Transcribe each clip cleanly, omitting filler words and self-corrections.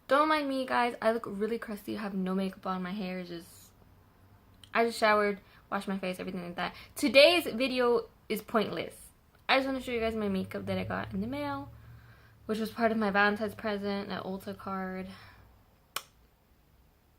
Don't mind me, guys. I look really crusty. I have no makeup on. My hair is just... I just showered, washed my face, everything like that. Today's video is pointless. I just want to show you guys my makeup that I got in the mail, which was part of my Valentine's present, that Ulta card.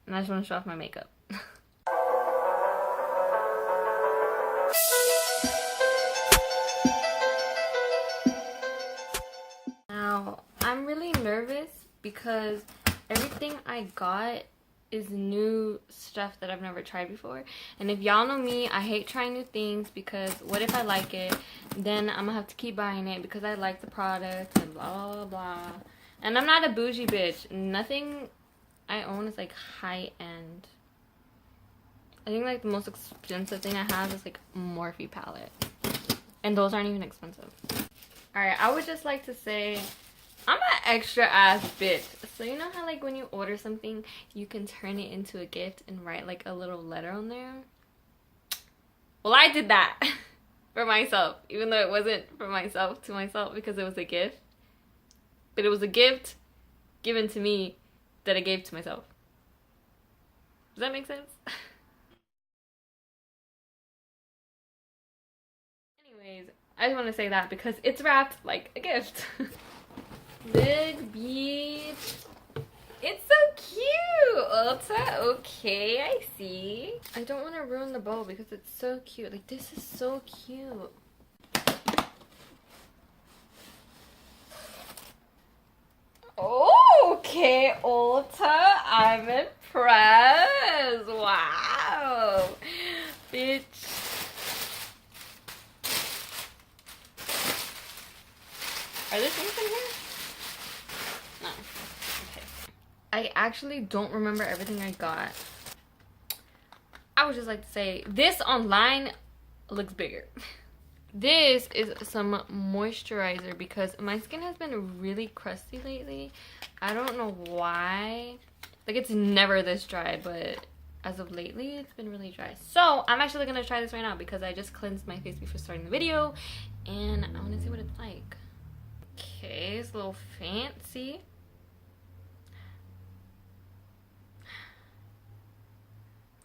And I just want to show off my makeup. Now, I'm really nervous because everything I got is new stuff that I've never tried before. And if y'all know me, I hate trying new things because what if I like it? Then I'm gonna have to keep buying it because I like the product and blah, blah, blah. And I'm not a bougie bitch. Nothing I own is like high end. I think like the most expensive thing I have is like a Morphe palette. And those aren't even expensive. Alright, I would just like to say I'm an extra ass bitch. So you know how like when you order something, you can turn it into a gift and write like a little letter on there? Well, I did that for myself, even though it wasn't for myself, to myself, because it was a gift. But it was a gift given to me that I gave to myself. Does that make sense? Anyways, I just want to say that because it's wrapped like a gift. Look, bitch. It's so cute. Ulta, okay, I see. I don't want to ruin the bow because it's so cute. Like, this is so cute. Oh, okay, Ulta. I'm impressed. Wow. Bitch. Are there things in here? No. Okay. I actually don't remember everything I got. I would just like to say this online looks bigger. This is some moisturizer because my skin has been really crusty lately. I don't know why. Like, it's never this dry, but as of lately, it's been really dry. So I'm actually gonna try this right now because I just cleansed my face before starting the video, and I want to see what it's like. Okay, it's a little fancy.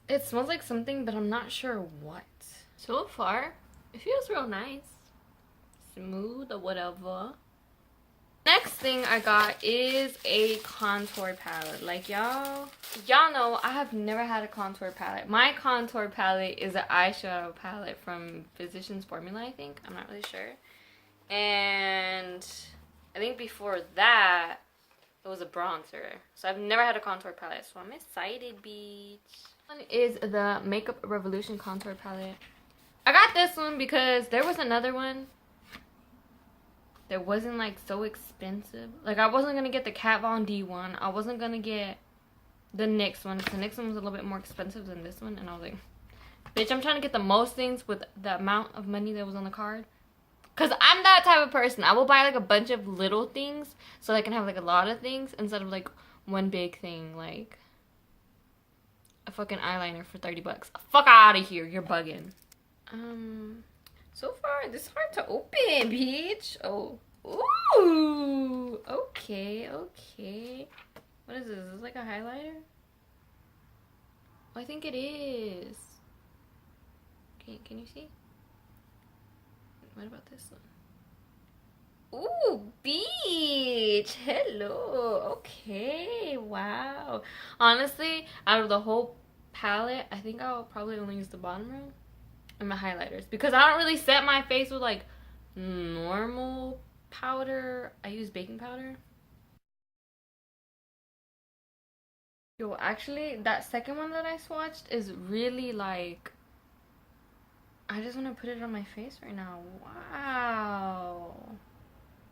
It smells like something, but I'm not sure what. So far, it feels real nice. Smooth or whatever. Next thing I got is a contour palette. Like, y'all know I have never had a contour palette. My contour palette is an eyeshadow palette from Physicians Formula, I think. I'm not really sure. And I think before that, it was a bronzer. So I've never had a contour palette. So I'm excited, bitch. This one is the Makeup Revolution contour palette. I got this one because there was another one that wasn't like so expensive. Like, I wasn't going to get the Kat Von D one. I wasn't going to get the NYX one because the NYX one was a little bit more expensive than this one. And I was like, bitch, I'm trying to get the most things with the amount of money that was on the card. Because I'm that type of person. I will buy like a bunch of little things so I can have like a lot of things instead of like one big thing, like a fucking eyeliner for 30 bucks. Fuck out of here. You're bugging. So far, this is hard to open, bitch. Oh. Ooh. Okay, okay. What is this? Is this like a highlighter? Oh, I think it is. Can you see? What about this one? Ooh, beach. Hello. Okay. Wow. Honestly, out of the whole palette, I think I'll probably only use the bottom row and my highlighters because I don't really set my face with like normal powder. I use baking powder. Yo, actually, that second one that I swatched is really like, I just want to put it on my face right now. Wow.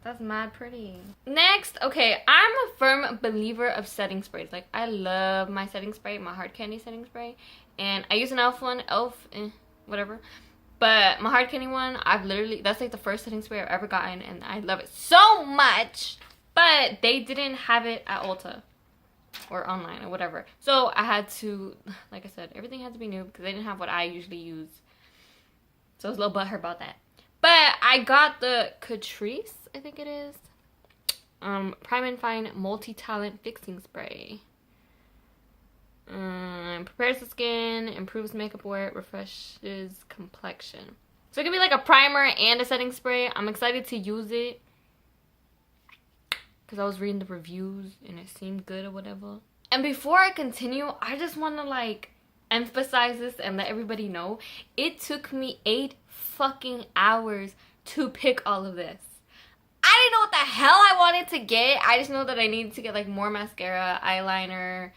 That's mad pretty. Next, okay, I'm a firm believer of setting sprays. Like, I love my setting spray, my hard candy setting spray. And I use an e.l.f. one, whatever. But my hard candy one, that's like the first setting spray I've ever gotten. And I love it so much. But they didn't have it at Ulta or online or whatever. So I had to, like I said, everything had to be new because they didn't have what I usually use. So I was a little butthurt about that. But I got the Catrice, I think it is. Prime and Fine Multi-Talent Fixing Spray. Prepares the skin, improves makeup wear, refreshes complexion. So it can be like a primer and a setting spray. I'm excited to use it because I was reading the reviews and it seemed good or whatever. And before I continue, I just want to like emphasize this and let everybody know it took me 8 fucking hours to pick all of this. I didn't know what the hell I wanted to get. I just know that I needed to get like more mascara, eyeliner,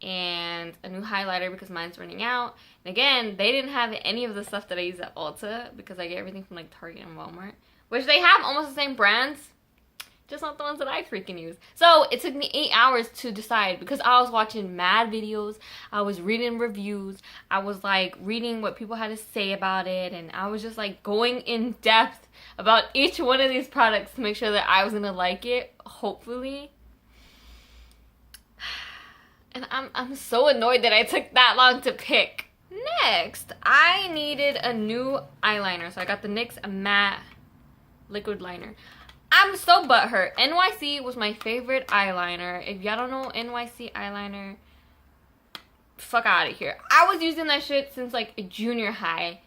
and a new highlighter because mine's running out. And again, they didn't have any of the stuff that I use at Ulta because I get everything from like Target and Walmart, which they have almost the same brands, just not the ones that I freaking use. So it took me 8 hours to decide because I was watching mad videos, I was reading reviews, I was like reading what people had to say about it, and I was just like going in depth about each one of these products to make sure that I was gonna like it, hopefully. And I'm so annoyed that I took that long to pick. Next, I needed a new eyeliner, so I got the NYX Matte Liquid Liner. I'm so butthurt. NYC was my favorite eyeliner. If y'all don't know NYC eyeliner, fuck out of here. I was using that shit since like junior high.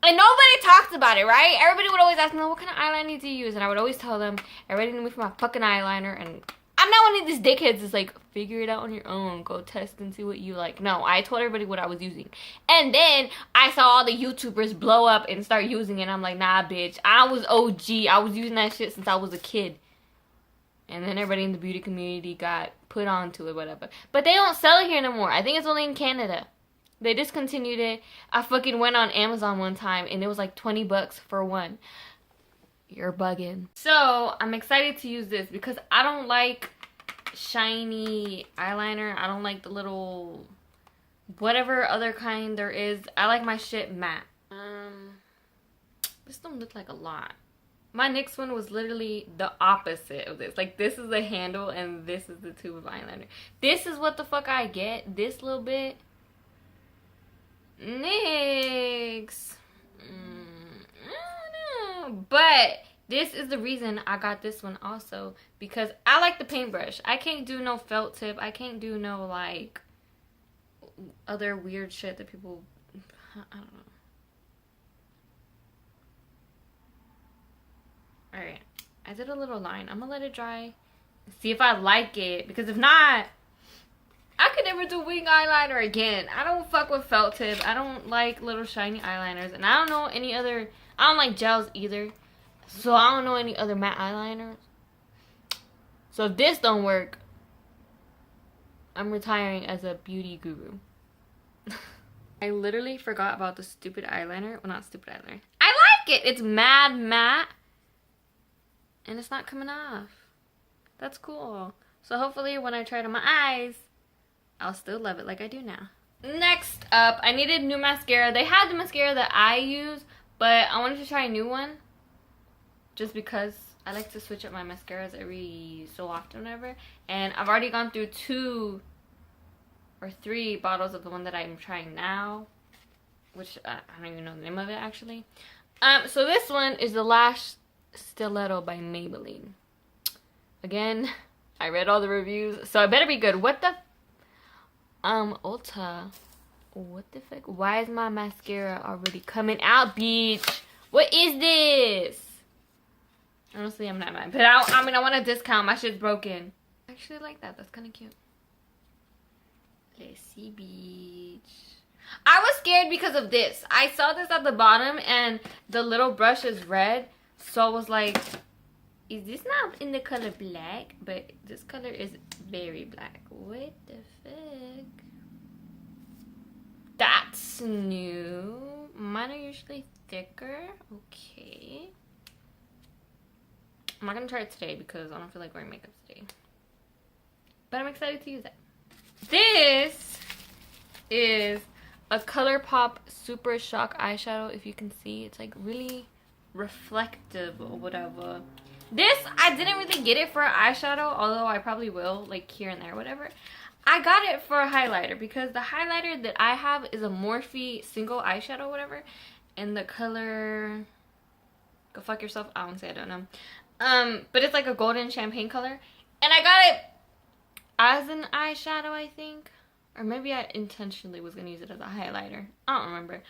And nobody talks about it, right? Everybody would always ask me, what kind of eyeliner do you use? And I would always tell them, everybody knew me for my fucking eyeliner. And I'm not one of these dickheads that's like, figure it out on your own. Go test and see what you like. No, I told everybody what I was using. And then I saw all the YouTubers blow up and start using it. And I'm like, nah, bitch. I was OG. I was using that shit since I was a kid. And then everybody in the beauty community got put onto it, whatever. But they don't sell it here no more. I think it's only in Canada. They discontinued it. I fucking went on Amazon one time and it was like 20 bucks for one. You're bugging. So I'm excited to use this because I don't like shiny eyeliner. I don't like the little whatever other kind there is. I like my shit matte. This don't look like a lot. My NYX one was literally the opposite of this. Like, this is the handle and this is the tube of eyeliner. This is what the fuck I get. This little bit. NYX. I don't know. But this is the reason I got this one also. Because I like the paintbrush. I can't do no felt tip. I can't do no, like, other weird shit that people... I don't know. Alright, I did a little line. I'm gonna let it dry. See if I like it. Because if not, I could never do wing eyeliner again. I don't fuck with felt tip. I don't like little shiny eyeliners. And I don't know any other... I don't like gels either. So I don't know any other matte eyeliners. So if this don't work, I'm retiring as a beauty guru. I literally forgot about the stupid eyeliner. Well, not stupid eyeliner. I like it. It's mad matte. And it's not coming off. That's cool. So hopefully when I try it on my eyes, I'll still love it like I do now. Next up, I needed new mascara. They had the mascara that I use, but I wanted to try a new one. Just because I like to switch up my mascaras every so often, whatever. And I've already gone through 2 or 3 bottles of the one that I'm trying now. Which, I don't even know the name of it, actually. So this one is the Lash Stiletto by Maybelline. Again, I read all the reviews, so it better be good. What the... Ulta. What the fuck? Why is my mascara already coming out, bitch? What is this? Honestly, I'm not mad. But I mean, I want a discount. My shit's broken. I actually like that. That's kind of cute. Let's see, bitch. I was scared because of this. I saw this at the bottom, and the little brush is red. So I was like, is this not in the color black? But this color is very black. What the fuck? That's new. Mine are usually thicker. Okay. I'm not going to try it today because I don't feel like wearing makeup today. But I'm excited to use it. This is a ColourPop Super Shock eyeshadow. If you can see, it's like really... reflective or whatever. This, I didn't really get it for eyeshadow, although I probably will, like here and there, whatever. I got it for a highlighter because the highlighter that I have is a Morphe single eyeshadow, whatever, and the color, go fuck yourself, I don't know. But it's like a golden champagne color. And I got it as an eyeshadow, I think. Or maybe I intentionally was going to use it as a highlighter. I don't remember.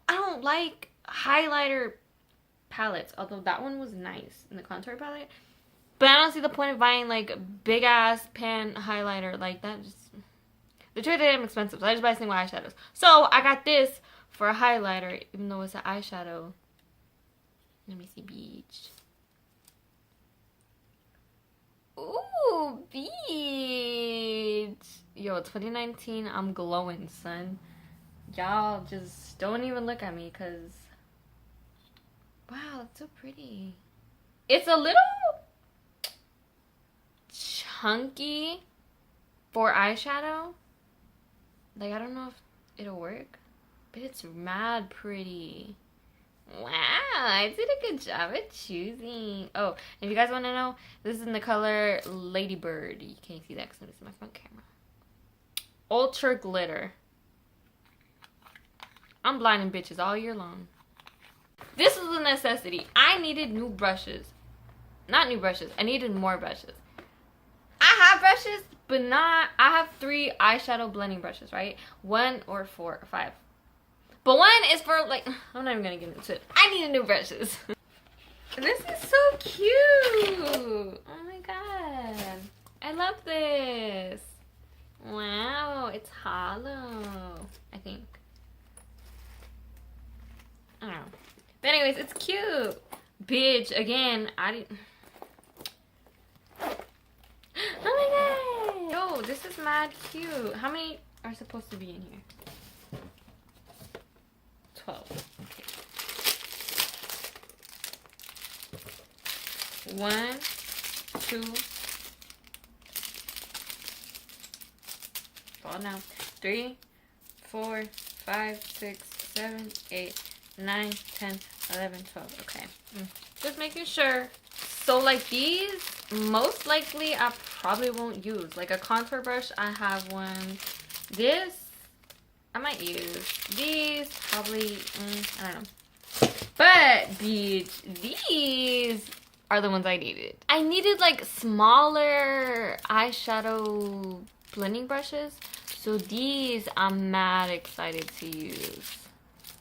I don't like highlighter palettes. Although that one was nice in the contour palette. But I don't see the point of buying like big ass pan highlighter like that. Just the truth is I'm expensive, so I just buy single eyeshadows. So I got this for a highlighter, even though it's an eyeshadow. Let me see, beach. Ooh, beach. Yo, 2019, I'm glowing, son. Y'all just don't even look at me, cause wow, it's so pretty. It's a little chunky for eyeshadow. Like, I don't know if it'll work, but it's mad pretty. Wow, I did a good job at choosing. Oh, if you guys want to know, this is in the color Ladybird. You can't see that because this is my front camera. Ultra Glitter. I'm blinding bitches all year long. This was a necessity. I needed new brushes. Not new brushes. I needed more brushes. I have brushes, but not... I have 3 eyeshadow blending brushes, right? 1 or 4 or 5. But one is for, like... I'm not even going to get into it. I needed new brushes. This is so cute. Oh my god. I love this. Wow. It's hollow, I think. I don't know. But anyways, it's cute. Bitch, again, I didn't... Oh my god! Yo, this is mad cute. How many are supposed to be in here? 12. Okay. 1, 2. Fall down. 3, 4, 5, 6, 7, 8, 9, 10, 11, 12. Okay. Just making sure. So like these, most likely I probably won't use. Like a contour brush, I have one. This, I might use. These, probably, I don't know. But these are the ones I needed. I needed like smaller eyeshadow blending brushes. So these I'm mad excited to use.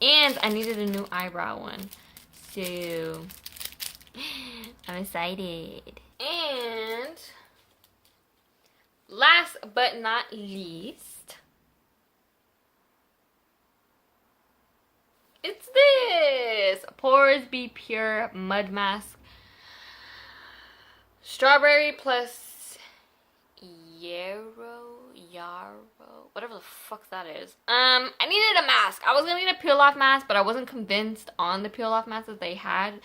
And I needed a new eyebrow one. So I'm excited. And last but not least, it's this Pores Be Pure Mud Mask. Strawberry plus yarrow, whatever the fuck that is. I needed a mask. I was gonna need a peel off mask, but I wasn't convinced on the peel off mask that they had.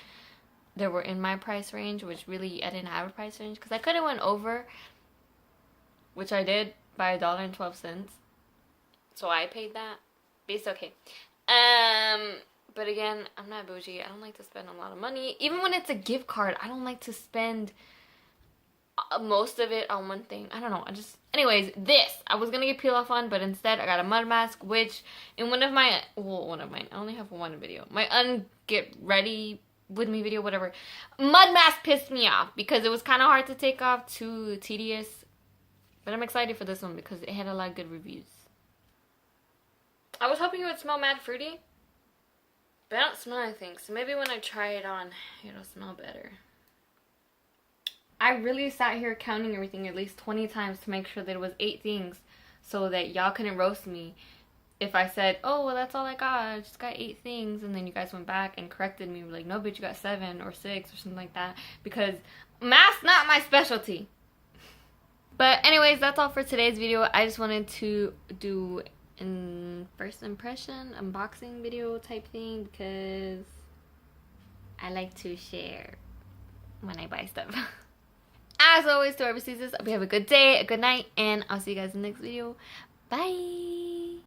They were in my price range, which really I didn't have a price range because I could have went over, which I did by $1.12. So I paid that. But it's okay. But again, I'm not bougie. I don't like to spend a lot of money. Even when it's a gift card, I don't like to spend most of it on one thing. I don't know. Anyways, this I was gonna get peel off on, but instead I got a mud mask, which in one of mine, I only have one video. My get ready with me video, whatever. Mud mask pissed me off because it was kind of hard to take off, too tedious. But I'm excited for this one because it had a lot of good reviews. I was hoping it would smell mad fruity, but I don't smell anything. So maybe when I try it on, it'll smell better. I really sat here counting everything at least 20 times to make sure that it was 8 things so that y'all couldn't roast me if I said, oh, well, that's all I got. I just got 8 things. And then you guys went back and corrected me. Like, no, bitch, you got 7 or 6 or something like that. Because math's not my specialty. But anyways, that's all for today's video. I just wanted to do an first impression unboxing video type thing because I like to share when I buy stuff. As always, to whoever sees this, I hope you have a good day, a good night, and I'll see you guys in the next video. Bye!